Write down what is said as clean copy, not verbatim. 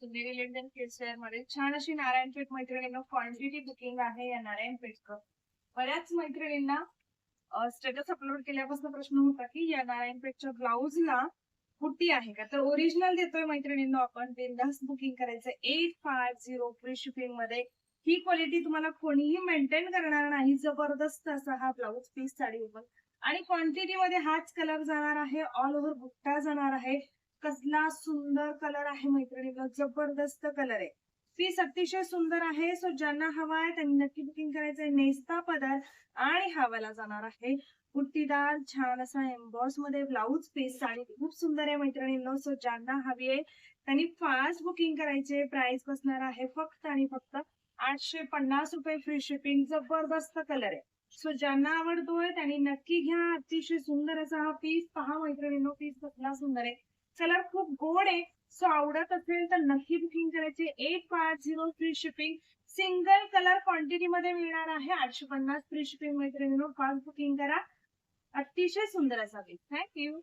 सुंदेरी Lyndon kids wear मध्ये छान अशी नारायणपेठ मैत्रिणींना क्वांटिटी बुकिंग आहे या नारायणपेठचं. बऱ्याच मैत्रिणींना स्टेटस अपलोड केल्यापासून प्रश्न होता की या नारायणपेठच्या ब्लाउजला बुट्टी आहे का, तर ओरिजिनल देतोय मैत्रिणींना आपण. बिनधास्त बुकिंग करायचं 850 फ्री शिपिंग मध्ये. ही क्वालिटी तुम्हाला कोणीही मेंटेन करणार नाही. जबरदस्त असा हा ब्लाउज पीस साडी ओपन आणि क्वांटिटी मध्ये हाच कलर जाणार आहे. ऑल ओव्हर बुट्टा जाणार आहे. कसला सुंदर कलर आहे मैत्रिणींना, जबरदस्त कलर आहे. पीस अतिशय सुंदर आहे. सो ज्यांना हवा आहे त्यांनी नक्की बुकिंग करायचंय. नेस्ता पदर आणि हवाला जाणार आहे बुट्टीदार छान असा एम्बॉस मध्ये ब्लाउज पीस. साडी खूप सुंदर आहे मैत्रिणींनो. सो ज्यांना हवी आहे त्यांनी फास्ट बुकिंग करायचे. प्राइस बसणार आहे फक्त आणि फक्त 850 रुपये फ्री शिपिंग. जबरदस्त कलर आहे. सो ज्यांना आवडतोय त्यांनी नक्की घ्या. अतिशय सुंदर असा हा पीस पहा मैत्रिणींनो. पीस कसला सुंदर आहे, कलर खूप गोड आहे. सो आवडत असेल तर नक्की बुकिंग करायचे. 850 free shipping. Single colour quantity मध्ये मिळणार आहे. 850 फ्री शिपिंग मैत्रिणींनो. फास्ट बुकिंग करा. अतिशय सुंदर असा पीस. थँक्यू.